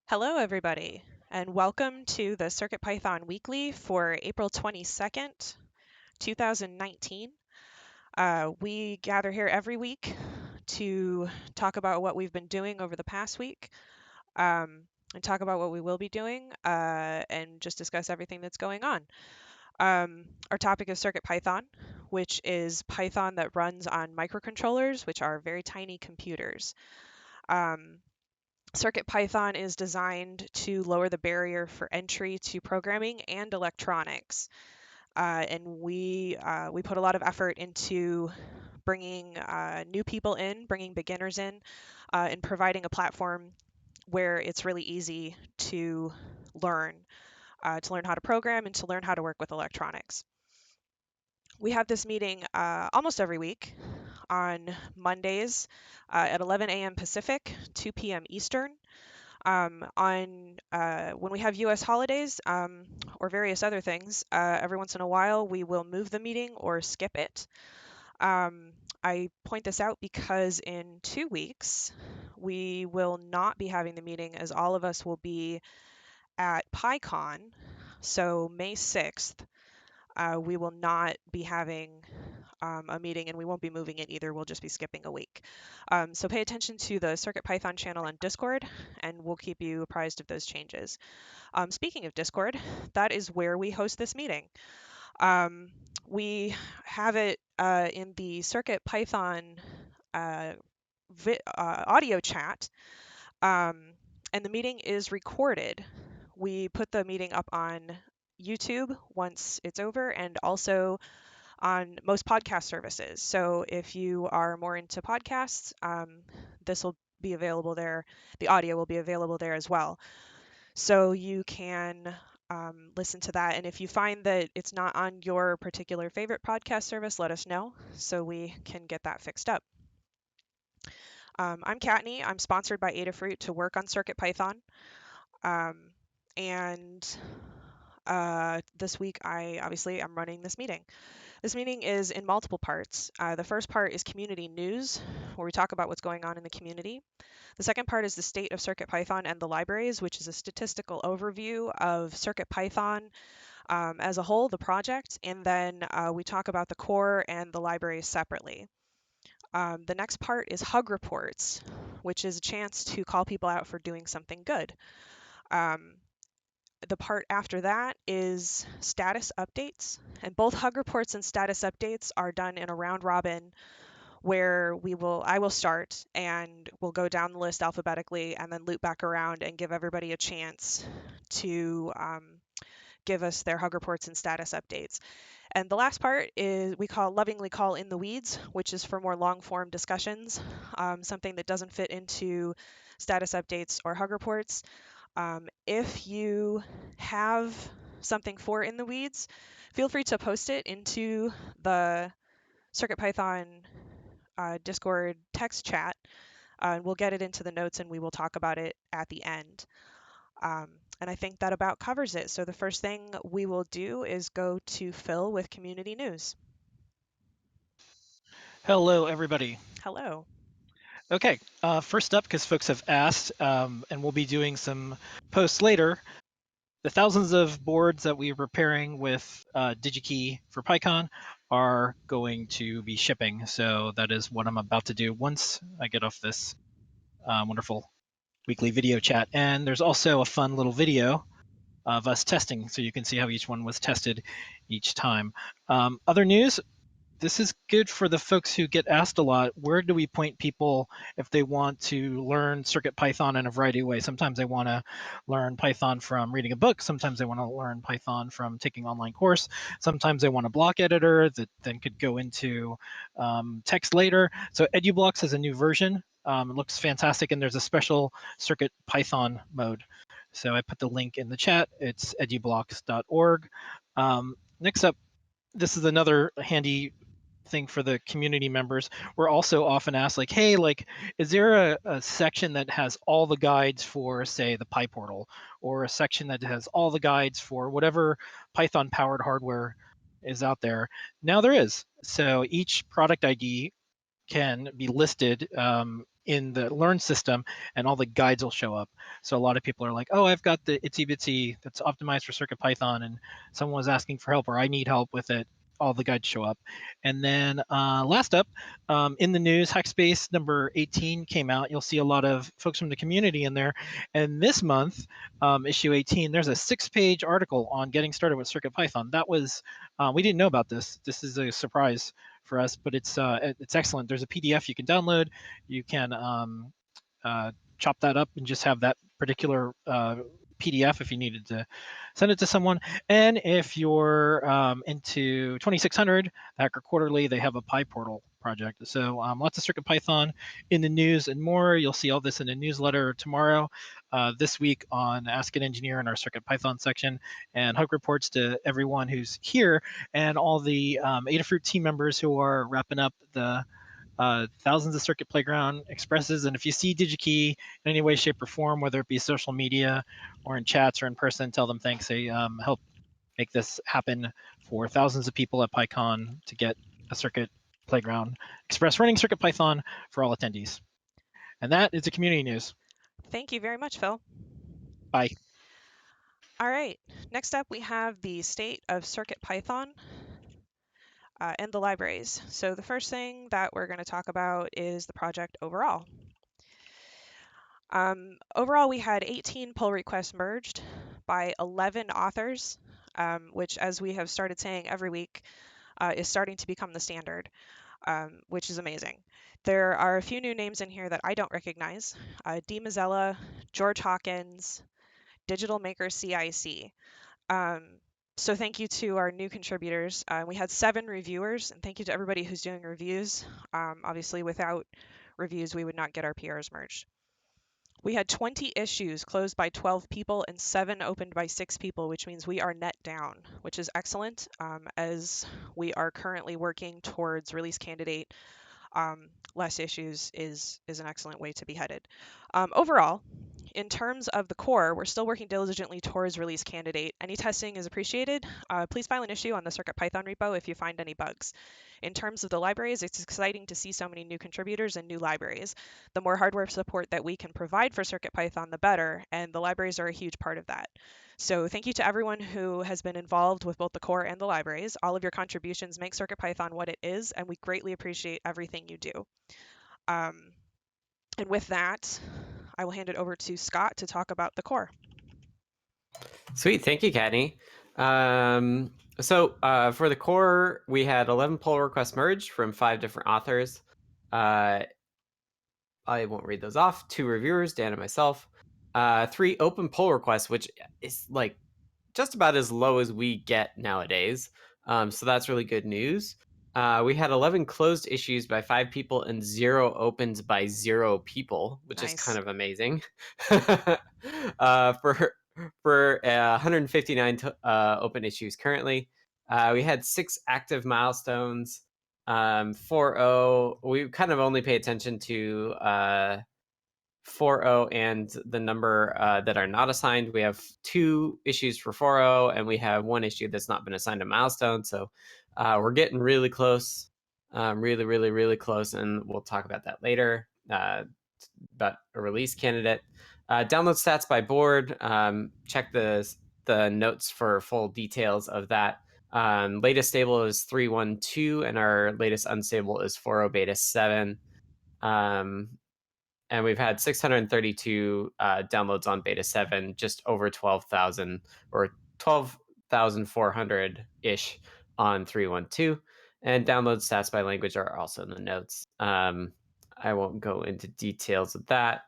Hello, everybody, and welcome to the CircuitPython Weekly for April 22nd, 2019. We gather here every week to talk about what we've been doing over the past week, and talk about what we will be doing, and just discuss everything that's going on. Our topic is CircuitPython, which is Python that runs on microcontrollers, which are very tiny computers. CircuitPython is designed to lower the barrier for entry to programming and electronics. And we put a lot of effort into bringing new people in, bringing beginners in, and providing a platform where it's really easy to learn how to program and to learn how to work with electronics. We have this meeting almost every week on Mondays at 11 a.m. Pacific, 2 p.m. Eastern. When we have U.S. holidays or various other things, every once in a while we will move the meeting or skip it. I point this out because in 2 weeks we will not be having the meeting as all of us will be at PyCon. So May 6th, we will not be having a meeting, and we won't be moving it either. We'll just be skipping a week. So pay attention to the CircuitPython channel on Discord, and we'll keep you apprised of those changes. Speaking of Discord, that is where we host this meeting. We have it in the CircuitPython audio chat, and the meeting is recorded. We put the meeting up on YouTube once it's over, and also on most podcast services. So if you are more into podcasts, this will be available there. The audio will be available there as well. So you can listen to that. And if you find that it's not on your particular favorite podcast service, let us know so we can get that fixed up. I'm Kattni. I'm sponsored by Adafruit to work on CircuitPython. And this week, I'm running this meeting. This meeting is in multiple parts. The first part is community news, where we talk about what's going on in the community. The second part is the state of CircuitPython and the libraries, which is a statistical overview of CircuitPython as a whole, the project, and then we talk about the core and the libraries separately. The next part is hug reports, which is a chance to call people out for doing something good. The part after that is status updates, and both hug reports and status updates are done in a round robin where I will start and we'll go down the list alphabetically and then loop back around and give everybody a chance to give us their hug reports and status updates. And the last part is we lovingly call in the weeds, which is for more long form discussions, something that doesn't fit into status updates or hug reports. If you have something for in the weeds, feel free to post it into the CircuitPython Discord text chat. We'll get it into the notes and we will talk about it at the end. And I think that about covers it. So the first thing we will do is go to Phil with community news. Hello, everybody. Hello. Okay, first up, because folks have asked, and we'll be doing some posts later, the thousands of boards that we're preparing with DigiKey for PyCon are going to be shipping. So that is what I'm about to do once I get off this wonderful weekly video chat. And there's also a fun little video of us testing, so you can see how each one was tested each time. Other news, this is good for the folks who get asked a lot. Where do we point people if they want to learn CircuitPython in a variety of ways? Sometimes they want to learn Python from reading a book. Sometimes they want to learn Python from taking an online course. Sometimes they want a block editor that then could go into text later. So EduBlocks has a new version. It looks fantastic, and there's a special CircuitPython mode. So I put the link in the chat. It's edublocks.org. Next up, this is another handy thing for the community members. We're also often asked, like, hey, like, is there a section that has all the guides for, say, the PyPortal, or a section that has all the guides for whatever Python powered hardware is out there? Now there is. So each product ID can be listed in the Learn system, and all the guides will show up. So a lot of people are like, oh, I've got the itsy bitsy that's optimized for CircuitPython, and someone was asking for help, or I need help with it. All the guides show up. And then last up, in the news, Hackspace number 18 came out. You'll see a lot of folks from the community in there. And this month, issue 18, there's a 6-page article on getting started with CircuitPython. That was, we didn't know about this. This is a surprise for us, but it's excellent. There's a PDF you can download. You can chop that up and just have that particular PDF if you needed to send it to someone. And if you're into 2600, Hacker Quarterly, they have a PyPortal project. So lots of CircuitPython in the news and more. You'll see all this in a newsletter tomorrow, this week on Ask an Engineer in our CircuitPython section, and hug reports to everyone who's here and all the Adafruit team members who are wrapping up the thousands of Circuit Playground expresses. And if you see DigiKey in any way, shape, or form, whether it be social media or in chats or in person, tell them thanks. They help make this happen for thousands of people at PyCon to get a Circuit Playground Express running CircuitPython for all attendees. And that is the community news. Thank you very much, Phil. Bye. All right, next up we have the state of CircuitPython and the libraries. So the first thing that we're going to talk about is the project overall. Overall, we had 18 pull requests merged by 11 authors, which, as we have started saying every week, is starting to become the standard, which is amazing. There are a few new names in here that I don't recognize. D. Mazzella, George Hawkins, Digital Maker CIC. So thank you to our new contributors. We had 7 reviewers, and thank you to everybody who's doing reviews. Obviously, without reviews, we would not get our PRs merged. We had 20 issues closed by 12 people and 7 opened by 6 people, which means we are net down, which is excellent, as we are currently working towards release candidate. Less issues is an excellent way to be headed. Overall, in terms of the core, we're still working diligently towards release candidate. Any testing is appreciated. Please file an issue on the CircuitPython repo if you find any bugs. In terms of the libraries, it's exciting to see so many new contributors and new libraries. The more hardware support that we can provide for CircuitPython, the better, and the libraries are a huge part of that. So thank you to everyone who has been involved with both the core and the libraries. All of your contributions make CircuitPython what it is, and we greatly appreciate everything you do. And with that, I will hand it over to Scott to talk about the core. Sweet, thank you, Kattni. For the core, we had 11 pull requests merged from 5 different authors. I won't read those off. 2 reviewers, Dan and myself. 3 open pull requests, which is like just about as low as we get nowadays. So that's really good news. We had 11 closed issues by 5 people and 0 opens by 0 people, which is kind of amazing. For 159 open issues currently. We had 6 active milestones. 4.0, we kind of only pay attention to 4.0 and the number that are not assigned. We have 2 issues for 4.0, and we have 1 issue that's not been assigned a milestone. So we're getting really close, really close, and we'll talk about that later, about a release candidate. Download stats by board. Check the notes for full details of that. Latest stable is 3.1.2, and our latest unstable is 4.0 beta 7. And we've had 632 downloads on beta 7, just over 12,000 or 12,400-ish on 3.1.2. And download stats by language are also in the notes. I won't go into details of that.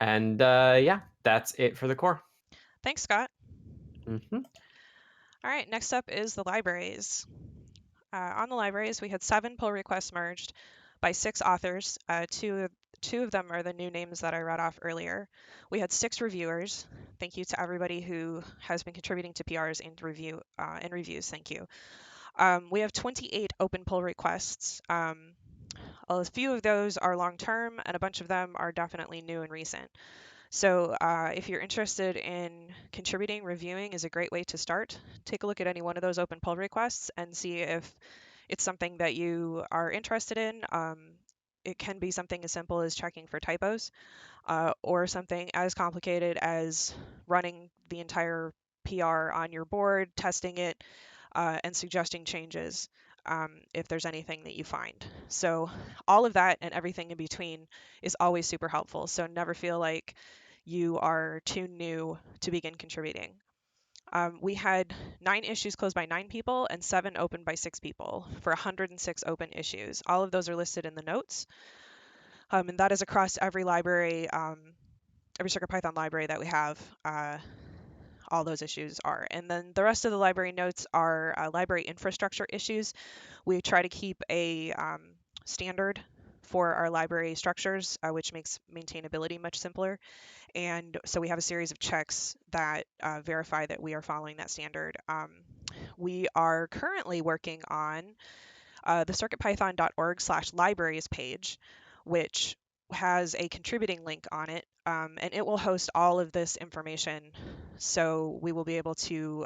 And yeah, that's it for the core. Thanks, Scott. Mm-hmm. All right, next up is the libraries. On the libraries, we had 7 pull requests merged by 6 authors. Two of them are the new names that I read off earlier. We had 6 reviewers. Thank you to everybody who has been contributing to PRs and reviews. Thank you. We have 28 open pull requests. A few of those are long-term, and a bunch of them are definitely new and recent. So if you're interested in contributing, reviewing is a great way to start. Take a look at any one of those open pull requests and see if it's something that you are interested in. it can be something as simple as checking for typos, or something as complicated as running the entire PR on your board, testing it, and suggesting changes if there's anything that you find. So all of that and everything in between is always super helpful. So never feel like you are too new to begin contributing. We had 9 issues closed by 9 people and 7 opened by 6 people for 106 open issues. All of those are listed in the notes, and that is across every library, every CircuitPython library that we have. All those issues are. And then the rest of the library notes are library infrastructure issues. We try to keep a standard for our library structures, which makes maintainability much simpler. And so we have a series of checks that verify that we are following that standard. We are currently working on the circuitpython.org/libraries page, which has a contributing link on it, and it will host all of this information. So we will be able to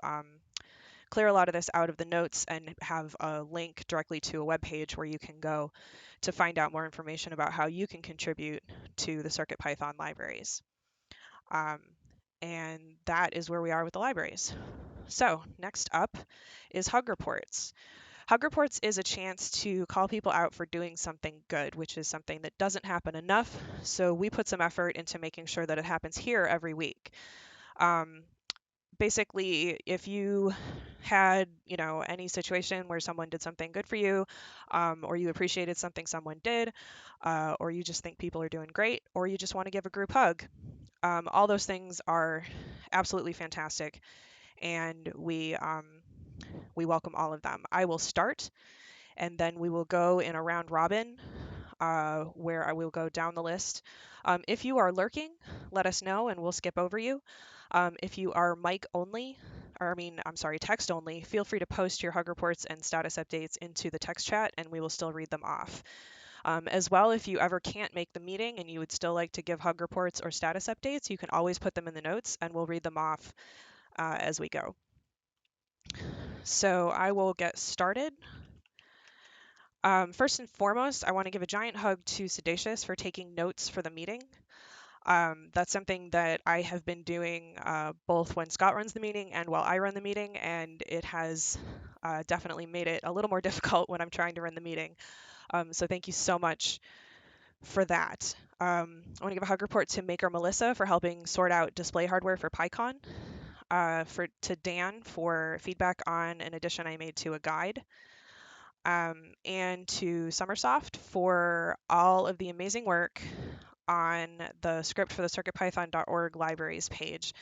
clear a lot of this out of the notes and have a link directly to a web page where you can go to find out more information about how you can contribute to the CircuitPython libraries. And that is where we are with the libraries. So next up is Hug Reports. Hug Reports is a chance to call people out for doing something good, which is something that doesn't happen enough. So we put some effort into making sure that it happens here every week. Basically, if you had, any situation where someone did something good for you, or you appreciated something someone did, or you just think people are doing great, or you just want to give a group hug, all those things are absolutely fantastic, and we welcome all of them. I will start, and then we will go in a round robin, where I will go down the list. If you are lurking, let us know and we'll skip over you. If you are mic only, text only, feel free to post your hug reports and status updates into the text chat and we will still read them off. As well, if you ever can't make the meeting and you would still like to give hug reports or status updates, you can always put them in the notes and we'll read them off as we go. So I will get started. First and foremost, I want to give a giant hug to Sedacious for taking notes for the meeting. That's something that I have been doing both when Scott runs the meeting and while I run the meeting, and it has definitely made it a little more difficult when I'm trying to run the meeting. So thank you so much for that. I want to give a hug report to Maker Melissa for helping sort out display hardware for PyCon, to Dan for feedback on an addition I made to a guide, and to Summersoft for all of the amazing work on the script for the CircuitPython.org libraries page.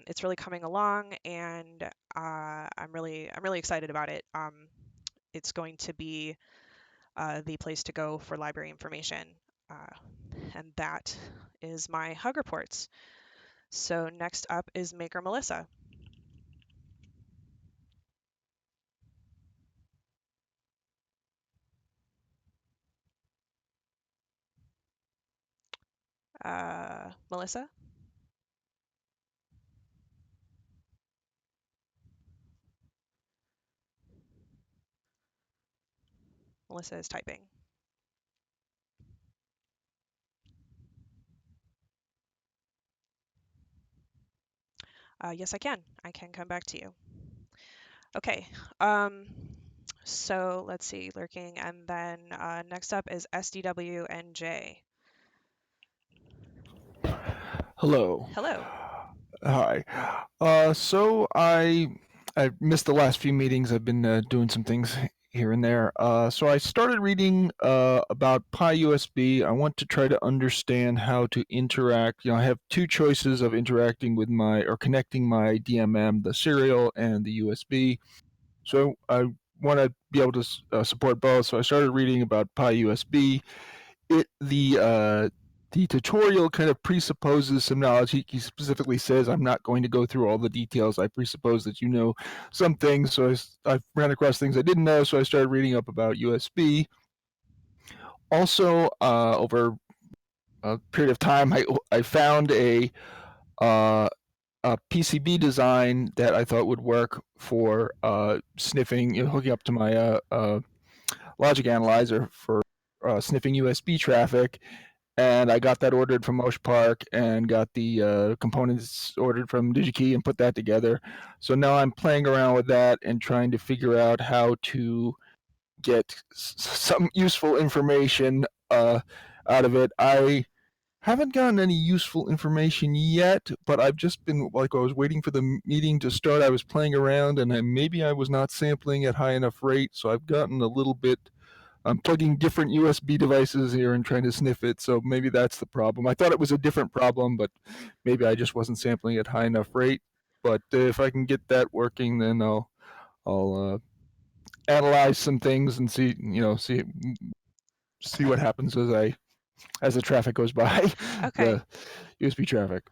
It's really coming along, and I'm really excited about it. It's going to be the place to go for library information, and that is my hug reports. So next up is Maker Melissa. Melissa? Melissa is typing. Yes, I can. I can come back to you. Okay. So let's see, lurking, and then next up is SDW and J. Hello. Hello. Hi. So I missed the last few meetings. I've been doing some things here and there. So I started reading about PyUSB. I want to try to understand how to interact. I have two choices of interacting with or connecting my DMM, the serial, and the USB. So I want to be able to support both. So I started reading about PyUSB. The tutorial kind of presupposes some knowledge. He specifically says, I'm not going to go through all the details. I presuppose that you know some things. So I ran across things I didn't know, so I started reading up about USB. Also, over a period of time, I found a PCB design that I thought would work for sniffing, hooking up to my logic analyzer for sniffing USB traffic, and I got that ordered from Mosh Park and got the components ordered from DigiKey and put that together. So now I'm playing around with that and trying to figure out how to get some useful information out of it. I haven't gotten any useful information yet, but I've just been, like, I was waiting for the meeting to start. I was playing around, and maybe I was not sampling at high enough rate, so I've gotten a little bit. I'm plugging different USB devices here and trying to sniff it, so maybe that's the problem. I thought it was a different problem, but maybe I just wasn't sampling at high enough rate. But if I can get that working, then I'll analyze some things and see what happens as the traffic goes by, Okay. the USB traffic.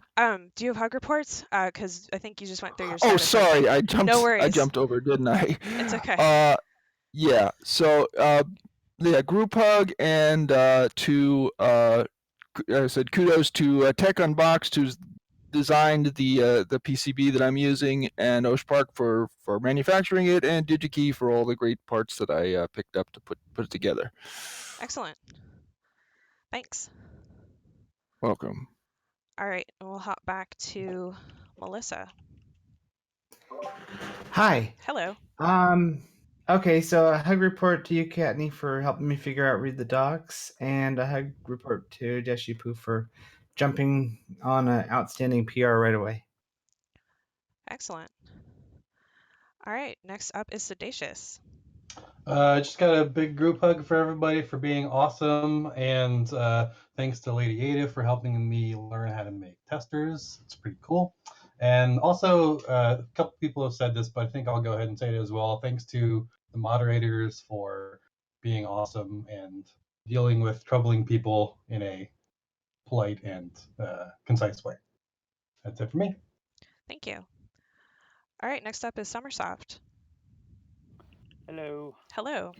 Do you have hug reports? Because I think you just went through your Oh, status sorry, update. No I worries. jumped over, didn't I? It's okay. Yeah. So, group hug and I said kudos to Tech Unboxed, who's designed the PCB that I'm using, and Osh Park for manufacturing it, and DigiKey for all the great parts that I picked up to put it together. Excellent. Thanks. Welcome. All right, and we'll hop back to Melissa. Hi. Hello. Okay, so a hug report to you, Katney, for helping me figure out read the docs, and a hug report to Deshipu for jumping on an outstanding PR right away. Excellent. All right, next up is Sedacious. Just got a big group hug for everybody for being awesome, and thanks to Lady Ada for helping me learn how to make testers. It's pretty cool. And also, a couple people have said this, but I think I'll go ahead and say it as well. Thanks to the moderators for being awesome and dealing with troubling people in a polite and concise way. That's it for me. Thank you. All right, next up is Summersoft. Hello. Hello.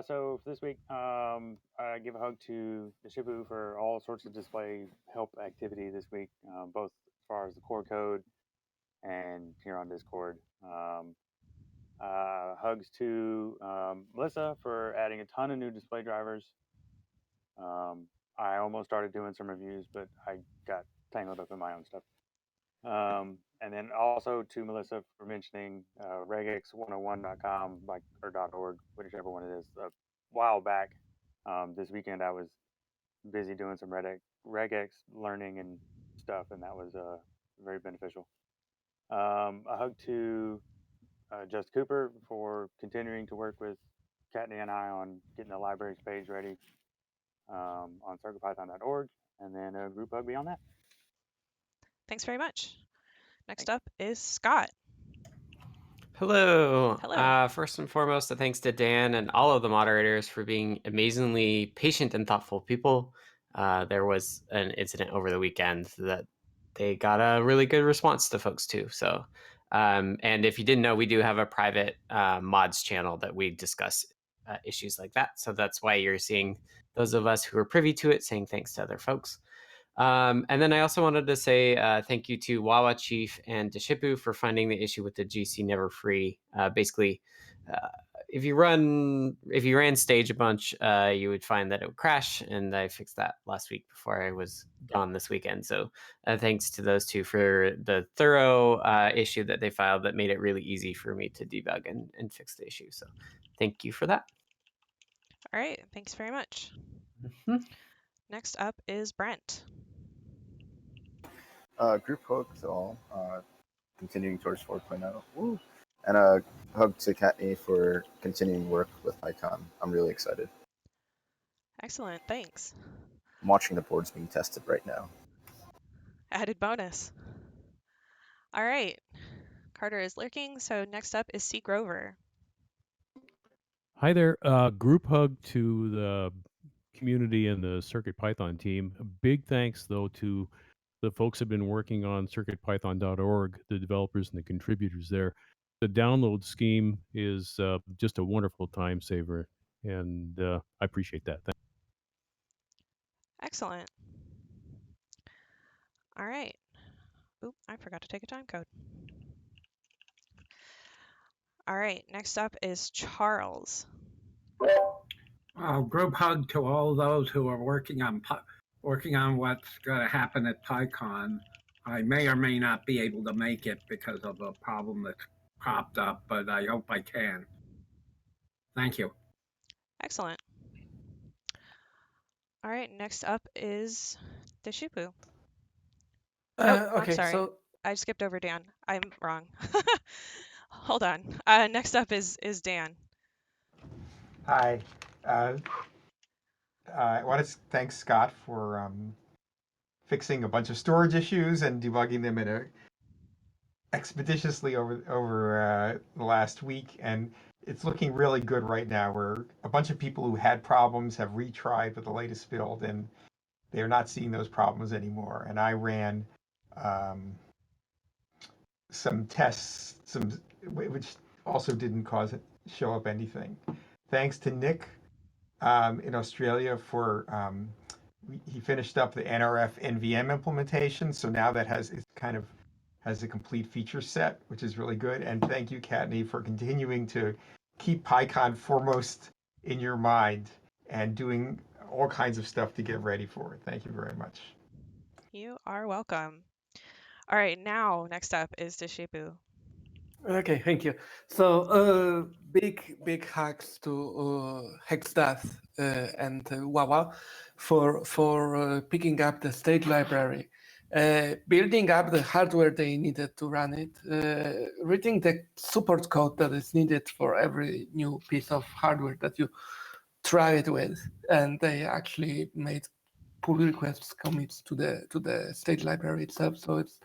So for this week, I give a hug to the Shibu for all sorts of display help activity this week, both as far as the core code and here on Discord. Hugs to Melissa for adding a ton of new display drivers. I almost started doing some reviews, but I got tangled up in my own stuff. And then also to Melissa for mentioning regex101.com or .org, whichever one it is, a while back. This weekend I was busy doing some regex learning and stuff, and that was very beneficial. A hug to Just Cooper for continuing to work with Katney and I on getting the libraries page ready on CircuitPython.org, and then a group hug beyond that. Thanks very much. Next up is Scott. Hello. Hello. First and foremost, a thanks to Dan and all of the moderators for being amazingly patient and thoughtful people. There was an incident over the weekend that they got a really good response to folks too. So, and if you didn't know, we do have a private mods channel that we discuss issues like that. So that's why you're seeing those of us who are privy to it saying thanks to other folks. And then I also wanted to say thank you to Wawa Chief and Deshipu for finding the issue with the GC Never Free. Basically, if you ran stage a bunch, you would find that it would crash, and I fixed that last week before I was gone this weekend. So thanks to those two for the thorough issue that they filed that made it really easy for me to debug and fix the issue. So thank you for that. All right, thanks very much. Mm-hmm. Next up is Brent. Group hug to all, continuing towards 4.0. Woo. And a hug to Katney for continuing work with PyCon. I'm really excited. Excellent, thanks. I'm watching the boards being tested right now. Added bonus. All right, Carter is lurking, so next up is C. Grover. Hi there. Group hug to the community and the CircuitPython team. A big thanks, though, to the folks who have been working on CircuitPython.org, the developers and the contributors there. The download scheme is just a wonderful time saver, and I appreciate that. Thanks. Excellent. All right. Oop, I forgot to take a time code. All right, next up is Charles. Group hug to all those who are working on what's going to happen at PyCon. I may or may not be able to make it because of a problem that's popped up, but I hope I can. Thank you. Excellent. All right, next up is Deshipu. Nope, I'm Okay, sorry. so I skipped over Dan. I'm wrong. Hold on. Next up is Dan. Hi. I want to thank Scott for fixing a bunch of storage issues and debugging them expeditiously over the last week. And it's looking really good right now. Where a bunch of people who had problems have retried with the latest build, and they're not seeing those problems anymore. And I ran some tests, which also didn't show up anything. Thanks to Nick in Australia for he finished up the NRF NVM implementation, so now that has a complete feature set, which is really good. And thank you, Kattni, for continuing to keep PyCon foremost in your mind and doing all kinds of stuff to get ready for it. Thank you very much. You are welcome. All right, now next up is Deshipu. okay, thank you. So big hugs to Hexdath and Wawa for picking up the state library, building up the hardware they needed to run it, reading the support code that is needed for every new piece of hardware that you try it with, and they actually made pull requests commits to the state library itself, so it's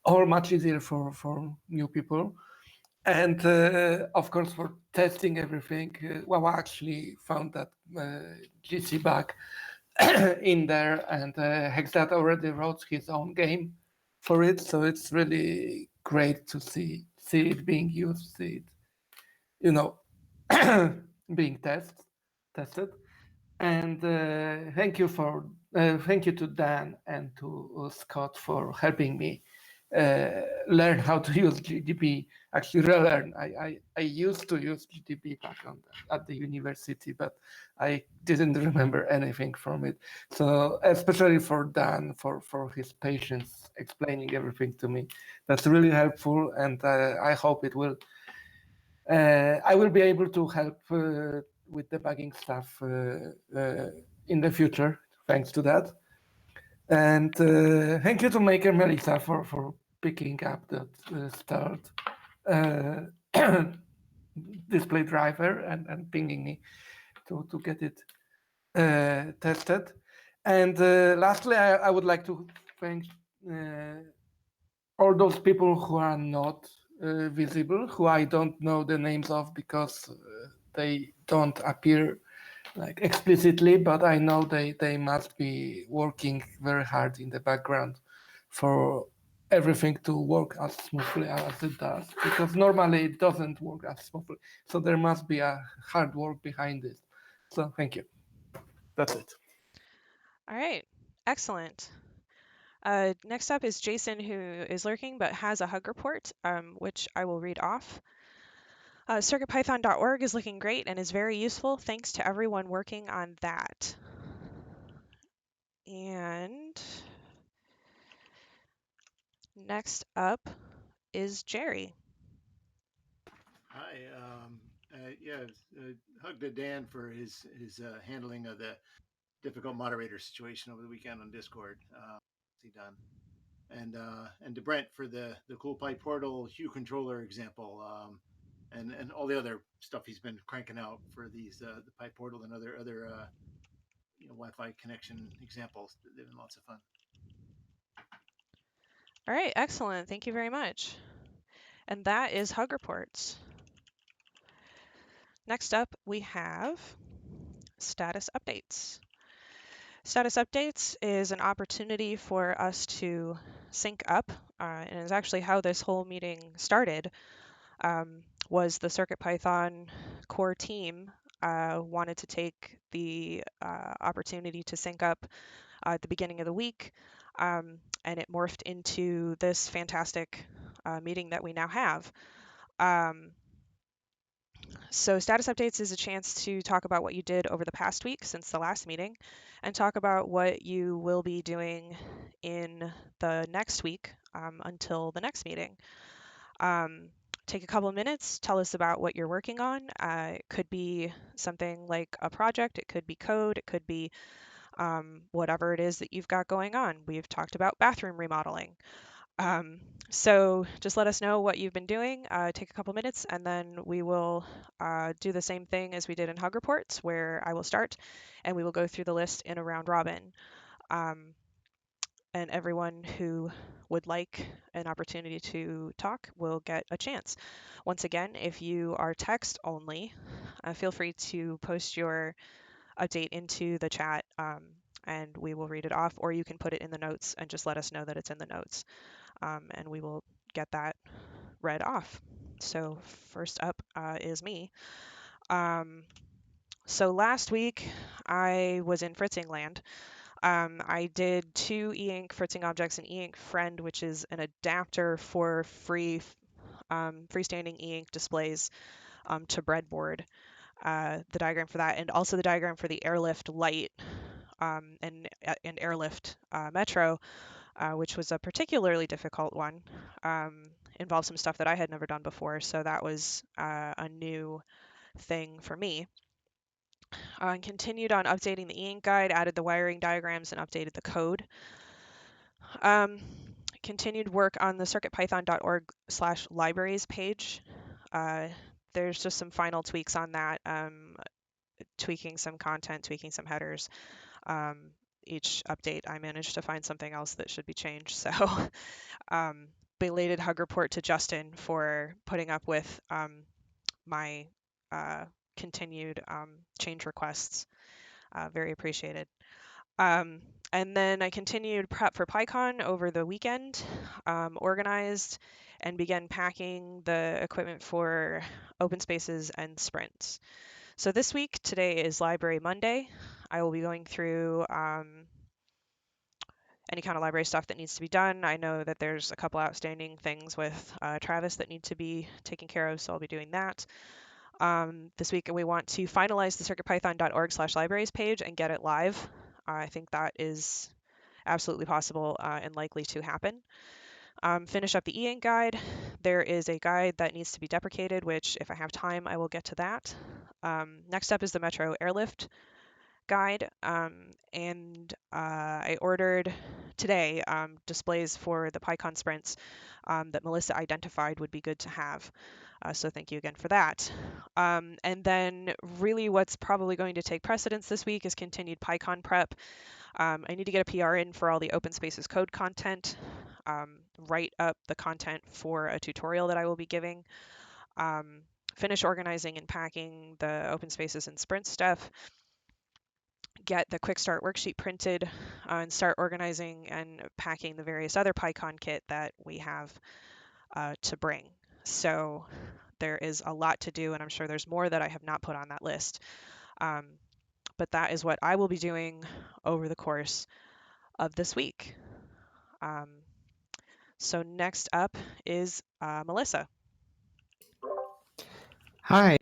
all much easier for new people. And of course, for testing everything, Wawa actually found that GC bug in there, and Hexat already wrote his own game for it. So it's really great to see it being used, see it, being tested. And thank you to Dan and to Scott for helping me learn how to use GDB. Actually, relearn. I used to use GDB back at the university, but I didn't remember anything from it. So especially for Dan, for his patience explaining everything to me, that's really helpful, and I hope it will. I will be able to help with debugging stuff in the future, thanks to that. And thank you to Maker Melissa for picking up that start display driver and pinging me to get it tested. And lastly, I would like to thank all those people who are not visible, who I don't know the names of because they don't appear like explicitly, but I know they must be working very hard in the background for everything to work as smoothly as it does, because normally it doesn't work as smoothly. So there must be a hard work behind it. So thank you. That's it. All right, excellent. Next up is Jason, who is lurking but has a hug report, which I will read off. CircuitPython.org is looking great and is very useful. Thanks to everyone working on that. And next up is Jerry. Hi. Yeah, hug to Dan for his handling of the difficult moderator situation over the weekend on Discord. He done. And to Brent for the cool pipe portal Hue controller example, and all the other stuff he's been cranking out for these the pipe portal and other Wi-Fi connection examples. They've been lots of fun. All right, excellent. Thank you very much. And that is hug reports. Next up, we have status updates. Status updates is an opportunity for us to sync up, and it's actually how this whole meeting started. Was the CircuitPython core team wanted to take the opportunity to sync up at the beginning of the week, and it morphed into this fantastic meeting that we now have. So status updates is a chance to talk about what you did over the past week since the last meeting and talk about what you will be doing in the next week until the next meeting. Take a couple of minutes, tell us about what you're working on. It could be something like a project, it could be code, it could be whatever it is that you've got going on. We've talked about bathroom remodeling. So just let us know what you've been doing. Take a couple minutes, and then we will do the same thing as we did in Hug Reports, where I will start, and we will go through the list in a round robin. And everyone who would like an opportunity to talk will get a chance. Once again, if you are text only, feel free to post your update into the chat and we will read it off, or you can put it in the notes and just let us know that it's in the notes and we will get that read off. So first up is me. So last week I was in fritzing land. I did 2 e-ink fritzing objects and e-ink friend, which is an adapter for freestanding e-ink displays to breadboard. The diagram for that, and also the diagram for the airlift light and airlift metro, which was a particularly difficult one. Involved some stuff that I had never done before, so that was a new thing for me. Continued on updating the e-ink guide, added the wiring diagrams, and updated the code. Continued work on the circuitpython.org/libraries page. There's just some final tweaks on that, tweaking some content, tweaking some headers. Each update, I managed to find something else that should be changed. So belated hug report to Justin for putting up with my continued change requests. Very appreciated. And then I continued prep for PyCon over the weekend, organized and began packing the equipment for open spaces and sprints. So this week, today is Library Monday. I will be going through any kind of library stuff that needs to be done. I know that there's a couple outstanding things with Travis that need to be taken care of, so I'll be doing that. This week, we want to finalize the circuitpython.org/libraries page and get it live. I think that is absolutely possible and likely to happen. Finish up the e-ink guide. There is a guide that needs to be deprecated, which if I have time, I will get to that. Next up is the Metro Airlift guide, and I ordered today displays for the PyCon sprints that Melissa identified would be good to have. So thank you again for that. And then really what's probably going to take precedence this week is continued PyCon prep. I need to get a PR in for all the open spaces code content, write up the content for a tutorial that I will be giving, finish organizing and packing the open spaces and sprint stuff, get the quick start worksheet printed, and start organizing and packing the various other PyCon kit that we have to bring. So there is a lot to do, and I'm sure there's more that I have not put on that list. But that is what I will be doing over the course of this week. So next up is Melissa. Hi.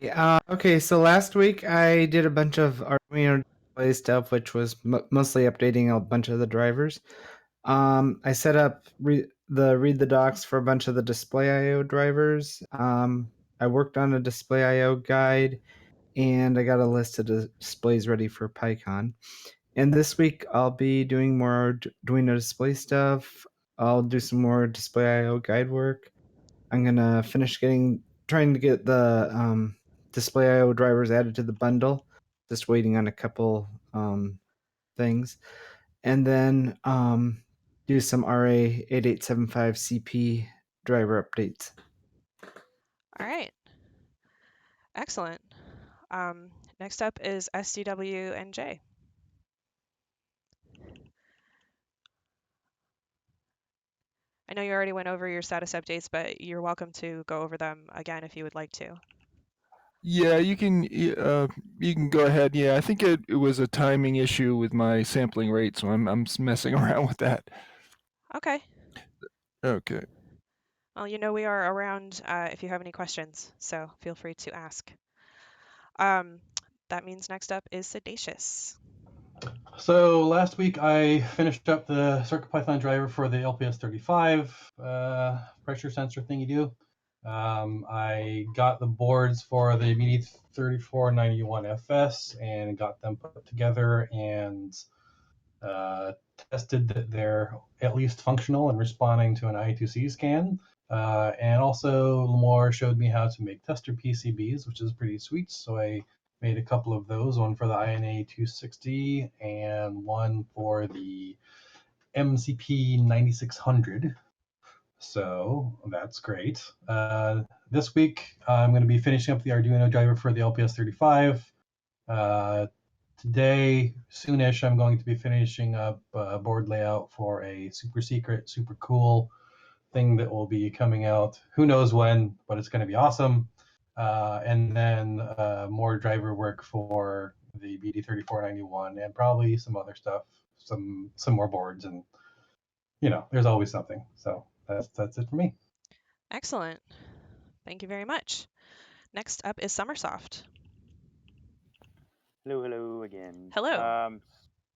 Okay, so last week I did a bunch of Arduino display stuff, which was mostly updating a bunch of the drivers. I set up read the docs for a bunch of the display I/O drivers. I worked on a display I/O guide, and I got a list of displays ready for PyCon. And this week I'll be doing more Arduino display stuff. I'll do some more display I/O guide work. I'm gonna finish trying to get the display I/O drivers added to the bundle. Just waiting on a couple things, and then do some RA8875CP driver updates. All right. Excellent. Next up is SDW and J. I know you already went over your status updates, but you're welcome to go over them again if you would like to. Yeah, you can go ahead. Yeah, I think it was a timing issue with my sampling rate, so I'm messing around with that. Okay. Okay. Well, you know we are around if you have any questions, so feel free to ask. That means next up is Sedacious. So last week I finished up the CircuitPython driver for the LPS35 pressure sensor thingy do. I got the boards for the BD3491FS and got them put together and tested that they're at least functional and responding to an I2C scan. And also Lamore showed me how to make tester PCBs, which is pretty sweet. So I made a couple of those, one for the INA 260 and one for the MCP 9600. So that's great. This week I'm going to be finishing up the Arduino driver for the LPS 35. Today, soonish, I'm going to be finishing up a board layout for a super secret, super cool thing that will be coming out. Who knows when, but it's going to be awesome. And then more driver work for the BD3491 and probably some other stuff, some more boards, and there's always something. So that's it for me. Excellent. Thank you very much. Next up is Summersoft. Hello again. Hello.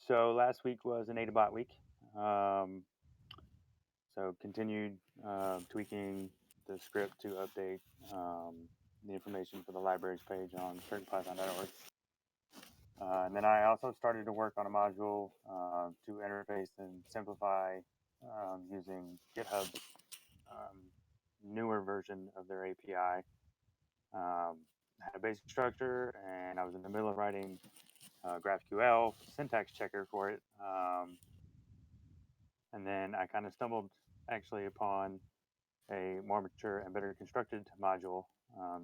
So last week was an AdaBot week. So continued tweaking the script to update the information for the libraries page on CircuitPython.org. And then I also started to work on a module to interface and simplify using GitHub's newer version of their API. Had a basic structure, and I was in the middle of writing GraphQL syntax checker for it. And then I kind of stumbled actually upon a more mature and better constructed module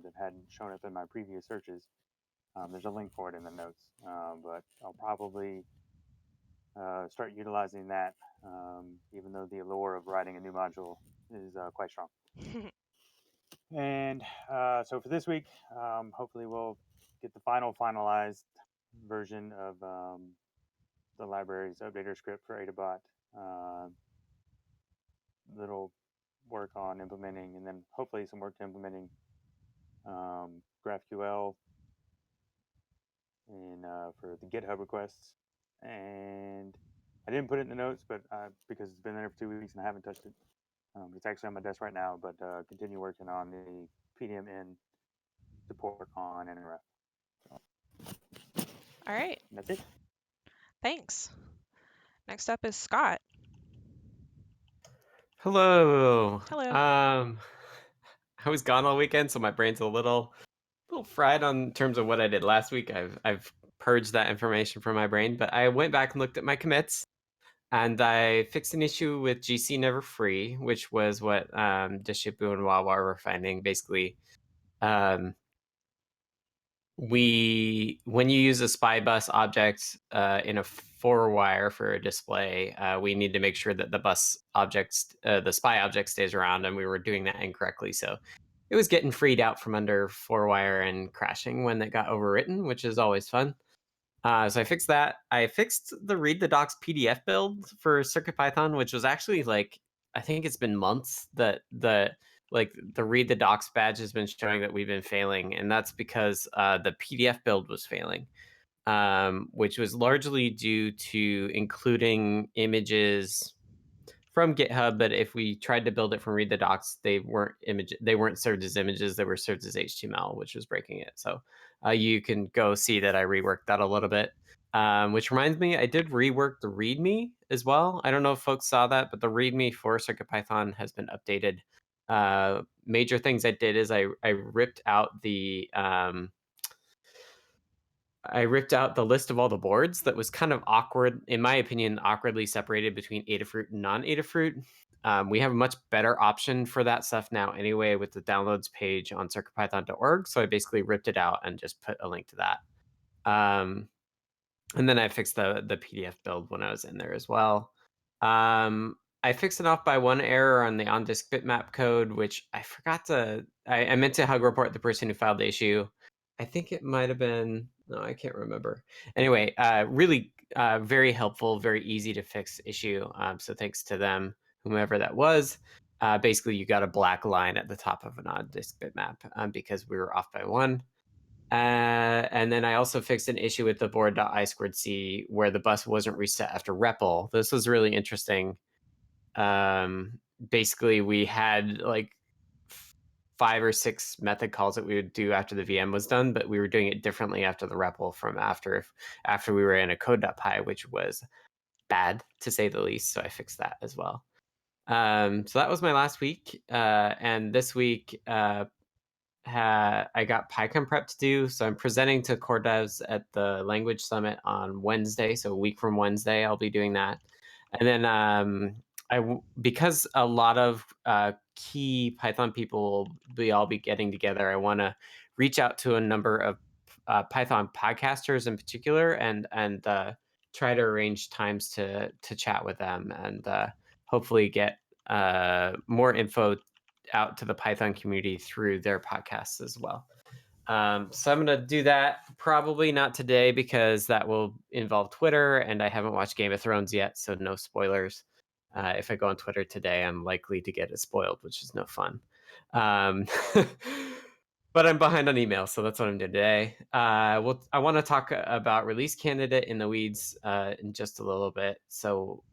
that hadn't shown up in my previous searches. There's a link for it in the notes, but I'll probably start utilizing that, even though the allure of writing a new module is quite strong. And so for this week, hopefully we'll get the finalized version of the library's updater script for AdaBot. That'll work on implementing, and then hopefully some work to implementing GraphQL and for the GitHub requests. And I didn't put it in the notes, but because it's been there for 2 weeks and I haven't touched it. It's actually on my desk right now, but continue working on the PDMN support on NRF. So, all right. that's it. Thanks. Next up is Scott. Hello. Hello. I was gone all weekend, so my brain's a little fried on terms of what I did last week. I've purged that information from my brain, but I went back and looked at my commits, and I fixed an issue with GC Never Free, which was what Deshipu and Wawa were finding. Basically, when you use a SPI bus object in a 4-wire for a display, we need to make sure that the bus object, the SPI object, stays around, and we were doing that incorrectly. So it was getting freed out from under 4-wire and crashing when it got overwritten, which is always fun. So I fixed that. I fixed the read the docs PDF build for CircuitPython, which was actually I think it's been months that the read the docs badge has been showing that we've been failing, and that's because the PDF build was failing, which was largely due to including images from GitHub, but if we tried to build it from read the docs, they weren't served as images, they were served as HTML, which was breaking it. So you can go see that I reworked that a little bit. Which reminds me, I did rework the README as well. I don't know if folks saw that, but the README for CircuitPython has been updated. Major things I did is I ripped out the list of all the boards that was kind of awkward, in my opinion, awkwardly separated between Adafruit and non-Adafruit. We have a much better option for that stuff now anyway with the downloads page on CircuitPython.org. So I basically ripped it out and just put a link to that. And then I fixed the PDF build when I was in there as well. I fixed it off by one error on the on-disk bitmap code, which I forgot to, I meant to hug report the person who filed the issue. I think it might have been, no, I can't remember. Anyway, really very helpful, very easy to fix issue. So thanks to them, whomever that was. Basically, you got a black line at the top of an on-disk bitmap because we were off by one. And then I also fixed an issue with the board.i2c where the bus wasn't reset after REPL. This was really interesting. Basically, we had like 5 or 6 method calls that we would do after the VM was done, but we were doing it differently after the REPL from after we were in a code.py, which was bad to say the least. So I fixed that as well. So that was my last week. And this week, I got PyCon prep to do. So I'm presenting to core devs at the Language Summit on Wednesday. So a week from Wednesday, I'll be doing that. And then because a lot of key Python people will all be getting together, I want to reach out to a number of Python podcasters in particular, and try to arrange times to chat with them, and hopefully get more info out to the Python community through their podcasts as well. So I'm going to do that, probably not today because that will involve Twitter, and I haven't watched Game of Thrones yet, so no spoilers. If I go on Twitter today, I'm likely to get it spoiled, which is no fun. But I'm behind on email, so that's what I'm doing today. I want to talk about release candidate in the weeds in just a little bit. So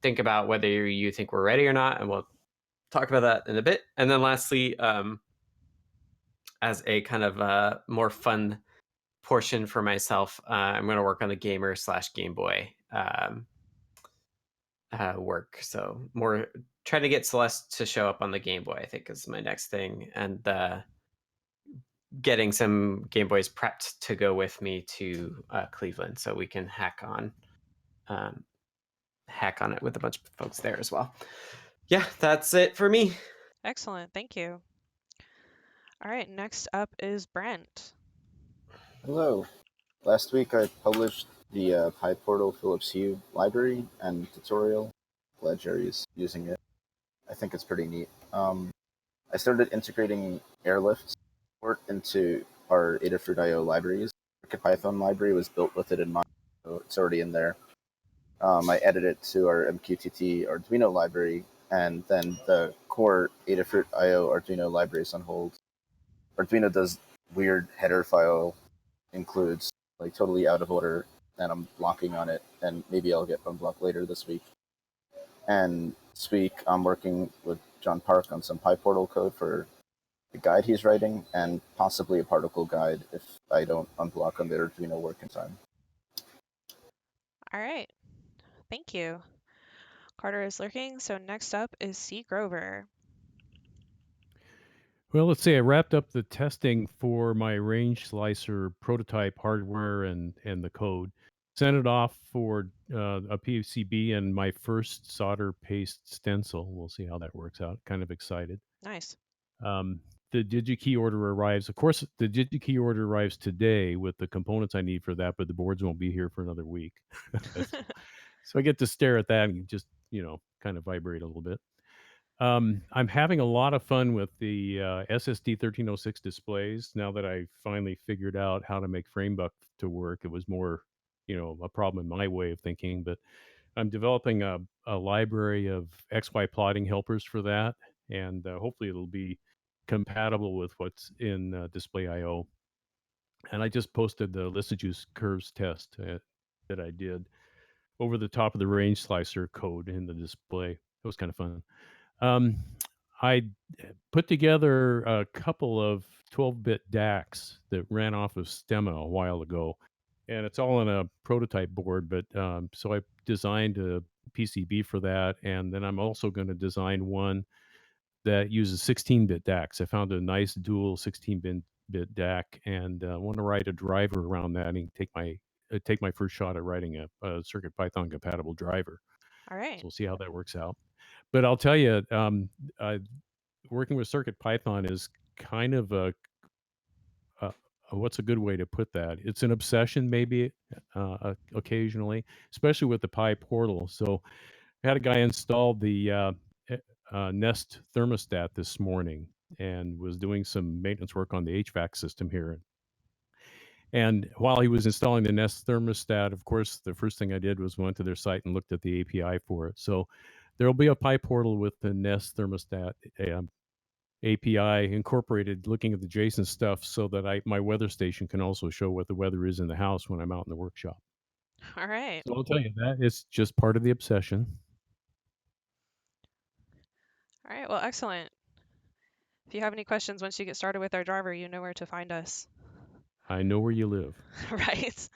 think about whether you think we're ready or not, and we'll talk about that in a bit. And then lastly, as a kind of more fun portion for myself, I'm going to work on the Gamer/Game Boy work. So more trying to get Celeste to show up on the Game Boy, I think, is my next thing, and getting some Game Boys prepped to go with me to Cleveland, so we can hack on it with a bunch of folks there as well. Yeah, that's it for me. Excellent. Thank you. All right. Next up is Brent. Hello. Last week I published the PyPortal Philips Hue library and tutorial. Glad Jerry's using it. I think it's pretty neat. I started integrating airlift support into our Adafruit IO libraries. CircuitPython library was built with it in mind, so it's already in there. I added it to our MQTT Arduino library, and then the core Adafruit IO Arduino library is on hold. Arduino does weird header file includes, like totally out of order, and I'm blocking on it, and maybe I'll get unblocked later this week. And this week I'm working with John Park on some PyPortal code for the guide he's writing, and possibly a particle guide if I don't unblock on the Arduino work in time. All right. Thank you. Carter is lurking, so next up is C. Grover. Well, let's see. I wrapped up the testing for my range slicer prototype hardware and the code. Sent it off for a PCB and my first solder paste stencil. We'll see how that works out. Kind of excited. Nice. The DigiKey order arrives. Of course, the DigiKey order arrives today with the components I need for that, but the boards won't be here for another week. So I get to stare at that and just, kind of vibrate a little bit. I'm having a lot of fun with the SSD 1306 displays now that I finally figured out how to make Framebuck to work. It was more, a problem in my way of thinking, but I'm developing a library of XY plotting helpers for that, and hopefully it'll be compatible with what's in Display IO. And I just posted the Lysajuice curves test that I did over the top of the range slicer code in the display. It was kind of fun. I put together a couple of 12-bit DACs that ran off of Stemma a while ago, and it's all on a prototype board. But so I designed a PCB for that, and then I'm also going to design one that uses 16-bit DACs. I found a nice dual 16-bit DAC, and I want to write a driver around that and take my first shot at writing a CircuitPython compatible driver. All right. So we'll see how that works out. But I'll tell you, working with CircuitPython is kind of what's a good way to put that? It's an obsession, maybe occasionally, especially with the PyPortal. So I had a guy install the Nest thermostat this morning and was doing some maintenance work on the HVAC system here. And while he was installing the Nest thermostat, of course, the first thing I did was went to their site and looked at the API for it. So there will be a PyPortal with the Nest thermostat API incorporated looking at the JSON stuff so that my weather station can also show what the weather is in the house when I'm out in the workshop. All right. So I'll tell you that it's just part of the obsession. All right. Well, excellent. If you have any questions once you get started with our driver, you know where to find us. I know where you live. Right.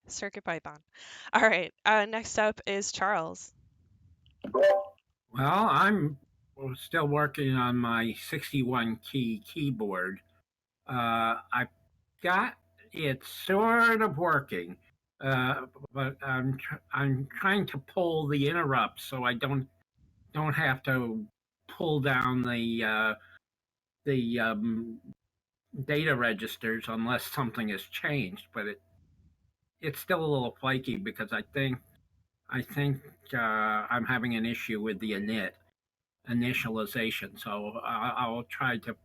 CircuitPython. All right. Next up is Charles. Well, I'm still working on my 61 key keyboard. I've got it sort of working, but I'm trying to pull the interrupts so I don't have to pull down the data registers unless something has changed. But it's still a little flaky because I think I'm having an issue with the initialization. So I'll try to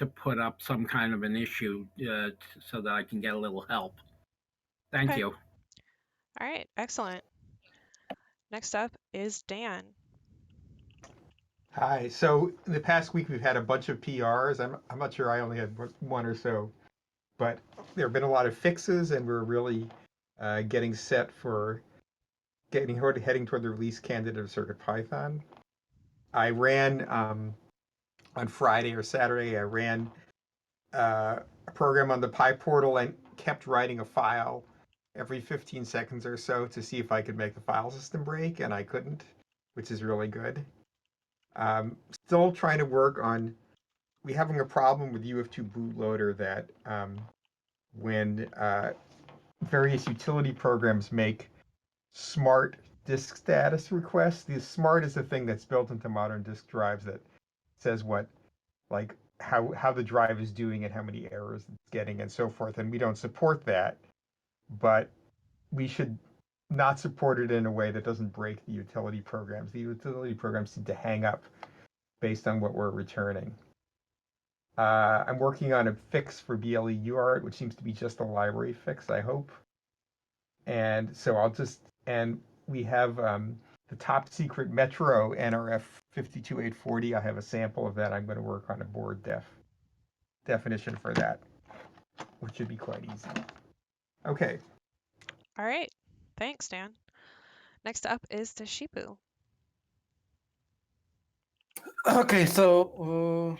put up some kind of an issue so that I can get a little help. Thank Okay. you. All right. Excellent. Next up is Dan. Hi. So in the past week, we've had a bunch of PRs. I'm not sure. I only had one or so, but there have been a lot of fixes, and we're really getting set for heading toward the release candidate of CircuitPython. I ran on Friday or Saturday. I ran a program on the PyPortal and kept writing a file every 15 seconds or so to see if I could make the file system break, and I couldn't, which is really good. Still trying to work on. We having a problem with UF2 bootloader that when various utility programs make smart disk status requests, the smart is the thing that's built into modern disk drives that says what, like how the drive is doing and how many errors it's getting and so forth. And we don't support that, but we should not support it in a way that doesn't break the utility programs. The utility programs need to hang up based on what we're returning. I'm working on a fix for BLE UART, which seems to be just a library fix, I hope. And so and we have the top secret Metro NRF 52840. I have a sample of that. I'm going to work on a board definition for that, which should be quite easy. Okay. All right. Thanks, Dan. Next up is Tashipu. Okay, so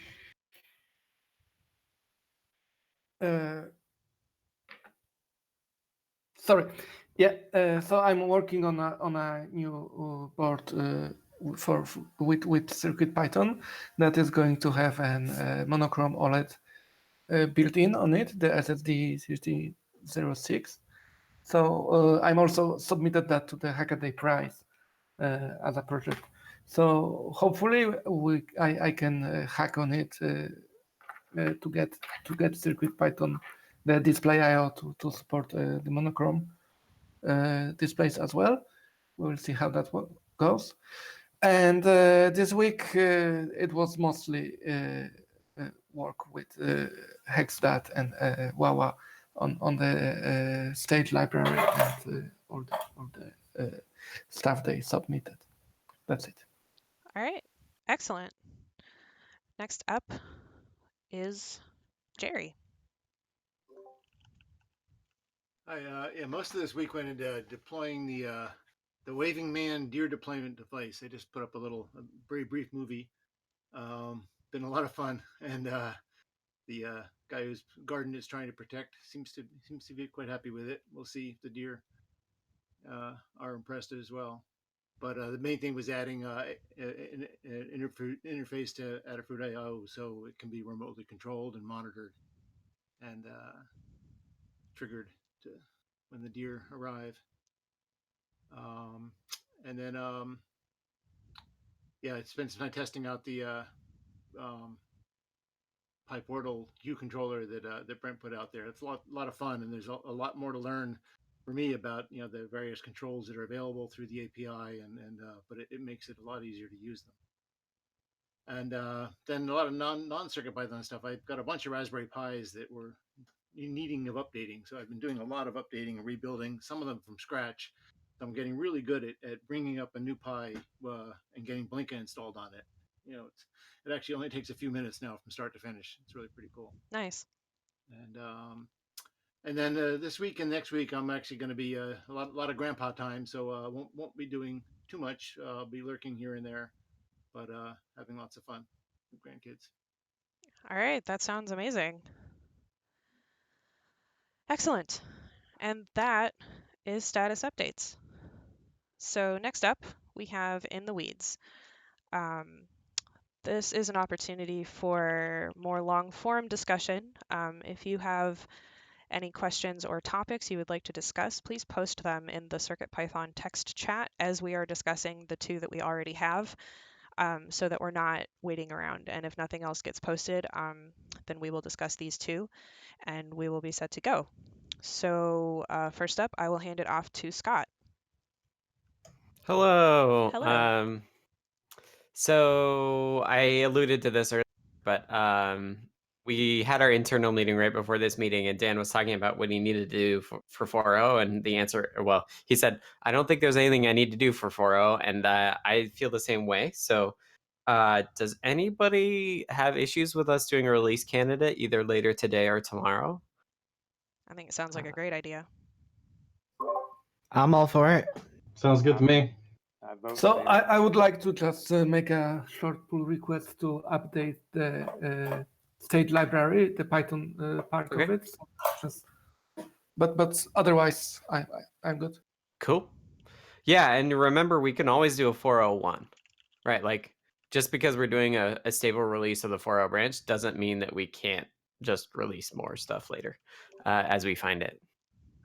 sorry. Yeah, so I'm working on a new board with CircuitPython that is going to have an monochrome OLED built in on it, the SSD 3006. So I'm also submitted that to the Hackaday Prize as a project. So hopefully I can hack on it to get CircuitPython, the display I/O to support the monochrome displays as well. We'll see how that goes. And this week it was mostly work with Hexstat and Wawa on the stage library and all the stuff they submitted. That's it. All right. Excellent. Next up is Jerry. Hi, yeah, most of this week went into deploying the Waving Man deer deployment device. I just put up a very brief movie. Been a lot of fun, and the guy whose garden is trying to protect seems to be quite happy with it. We'll see if the deer are impressed as well. But the main thing was adding an interface to Adafruit IO so it can be remotely controlled and monitored and triggered when the deer arrive. And then, yeah, I spent some time testing out the PyPortal Q controller that Brent put out there. It's a lot of fun, and there's a lot more to learn for me about the various controls that are available through the API, but it makes it a lot easier to use them. And then a lot of non-CircuitPython stuff. I've got a bunch of Raspberry Pis that were needing of updating, so I've been doing a lot of updating and rebuilding, some of them from scratch. So I'm getting really good at bringing up a new Pi and getting Blinka installed on it. it actually only takes a few minutes now from start to finish. It's really pretty cool. Nice. And then this week and next week, I'm actually going to be a lot of grandpa time, so won't be doing too much. I'll be lurking here and there, but having lots of fun with grandkids. All right, that sounds amazing. Excellent. And that is status updates. So next up, we have In the Weeds. This is an opportunity for more long-form discussion. If you have any questions or topics you would like to discuss, please post them in the CircuitPython text chat as we are discussing the two that we already have, so that we're not waiting around. And if nothing else gets posted, then we will discuss these two and we will be set to go. So first up, I will hand it off to Scott. Hello. Hello. So I alluded to this earlier, but we had our internal meeting right before this meeting, and Dan was talking about what he needed to do for 4.0, and the answer, well, he said, I don't think there's anything I need to do for 4.0, and I feel the same way. So does anybody have issues with us doing a release candidate either later today or tomorrow? I think it sounds like a great idea. I'm all for it. Sounds good to me. So I would like to just make a short pull request to update the state library, the Python part of it. Just, but otherwise, I'm good. Cool. Yeah, and remember, we can always do a 401, right? Like, just because we're doing a stable release of the 4.0 branch doesn't mean that we can't just release more stuff later as we find it.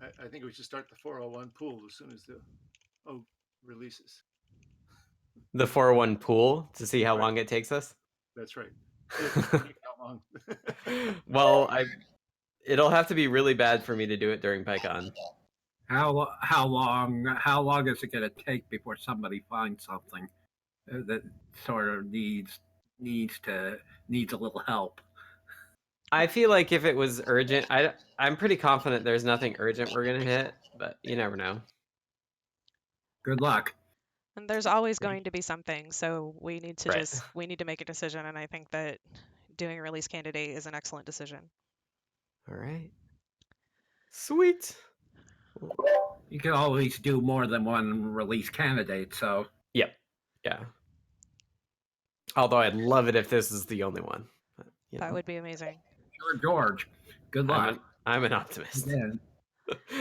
I think we should start the 401 pool as soon as the releases. The 401 pool to see how long it takes us? That's right. How long? Well, it'll have to be really bad for me to do it during PyCon. How long is it going to take before somebody finds something that sort of needs a little help? I feel like if it was urgent, I'm pretty confident there's nothing urgent we're gonna hit, but you never know. Good luck. And there's always going to be something, so we need to we need to make a decision, and I think that doing a release candidate is an excellent decision. All right. Sweet. You can always do more than one release candidate, so. Yep. Yeah. Although I'd love it if this is the only one. But, that would be amazing. Sure, George. Good luck. I'm an optimist. Yeah.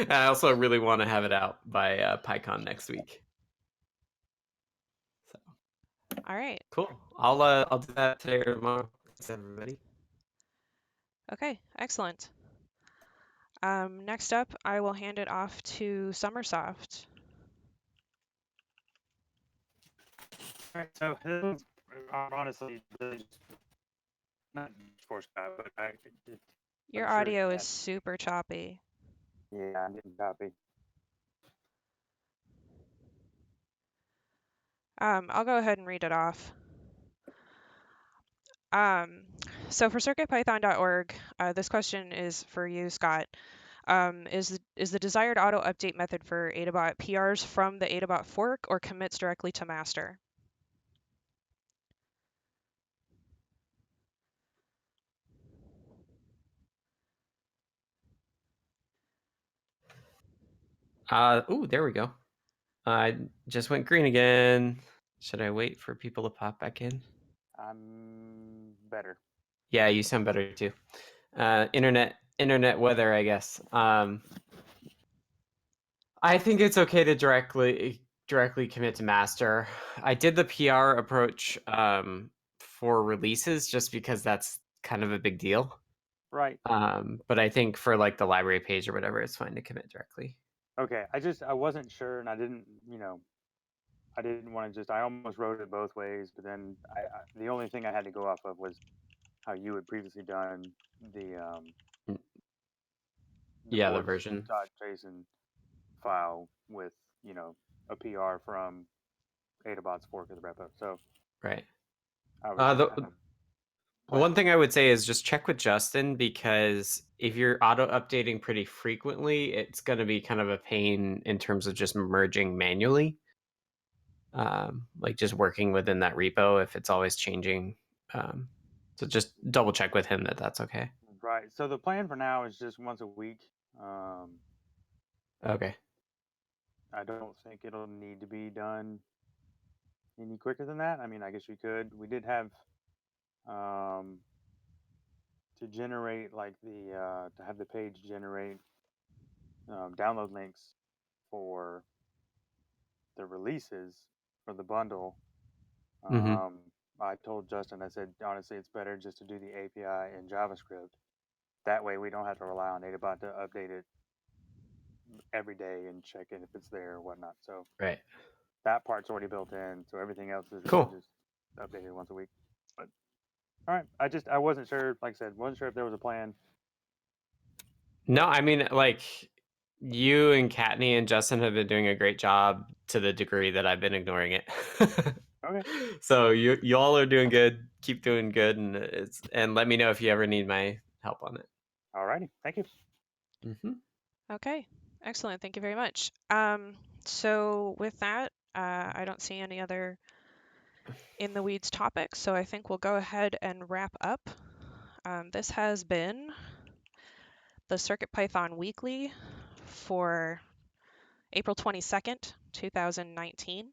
I also really want to have it out by PyCon next week. So. All right. Cool. I'll do that today or tomorrow. Thanks, everybody. Okay, excellent. Next up, I will hand it off to Summersoft. All right, so this one's honestly really just not for Scott, but Your audio is super choppy. Yeah, I'm getting choppy. I'll go ahead and read it off. So for CircuitPython.org, this question is for you, Scott. Is the desired auto update method for Adabot PRs from the Adabot fork or commits directly to master? There we go. I just went green again. Should I wait for people to pop back in? I'm better. Yeah, you sound better too. Internet weather, I guess. I think it's okay to directly commit to master. I did the PR approach for releases just because that's kind of a big deal. Right. But I think for like the library page or whatever, it's fine to commit directly. Okay, I wasn't sure, and I didn't want to I almost wrote it both ways, but then the only thing I had to go off of was how you had previously done the version .json file with a PR from Adabot's fork of the repo. So right. I was the one thing I would say is just check with Justin, because if you're auto updating pretty frequently, it's going to be kind of a pain in terms of just merging manually. Like just working within that repo if it's always changing So just double check with him that that's okay. Right. So the plan for now is just once a week. Okay. I don't think it'll need to be done any quicker than that. I mean, I guess we could. We did have to generate like the to have the page generate download links for the releases for the bundle. Mhm. I told Justin, I said, honestly, it's better just to do the API in JavaScript. That way we don't have to rely on Adafruit to update it every day and check in if it's there or whatnot. So Right. that part's already built in. So everything else is Cool. really just updated once a week. But all right, I wasn't sure. Like I said, wasn't sure if there was a plan. No, I mean, like, you and Katney and Justin have been doing a great job to the degree that I've been ignoring it. Okay. So you all are doing good. Keep doing good, and let me know if you ever need my help on it. All righty. Thank you. Mm-hmm. Okay, excellent. Thank you very much. So with that, I don't see any other in the weeds topics, so I think we'll go ahead and wrap up. This has been the CircuitPython Weekly for April 22nd, 2019.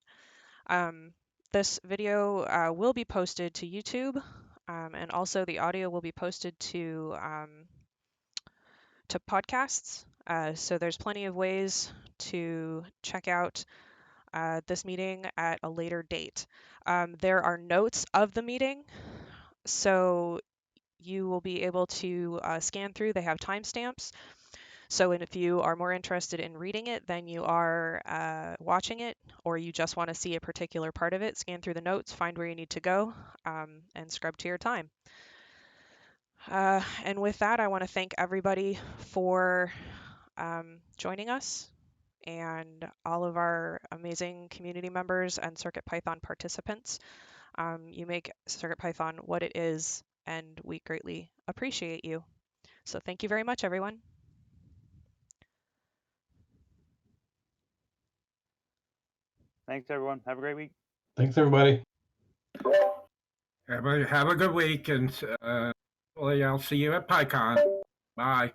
This video will be posted to YouTube, and also the audio will be posted to podcasts. So there's plenty of ways to check out this meeting at a later date. There are notes of the meeting, so you will be able to scan through. They have timestamps. So if you are more interested in reading it than you are watching it, or you just want to see a particular part of it, scan through the notes, find where you need to go, and scrub to your time. And with that, I want to thank everybody for joining us and all of our amazing community members and CircuitPython participants. You make CircuitPython what it is, and we greatly appreciate you. So thank you very much, everyone. Thanks, everyone. Have a great week. Thanks, everybody. Have a good week, and hopefully I'll see you at PyCon. Bye.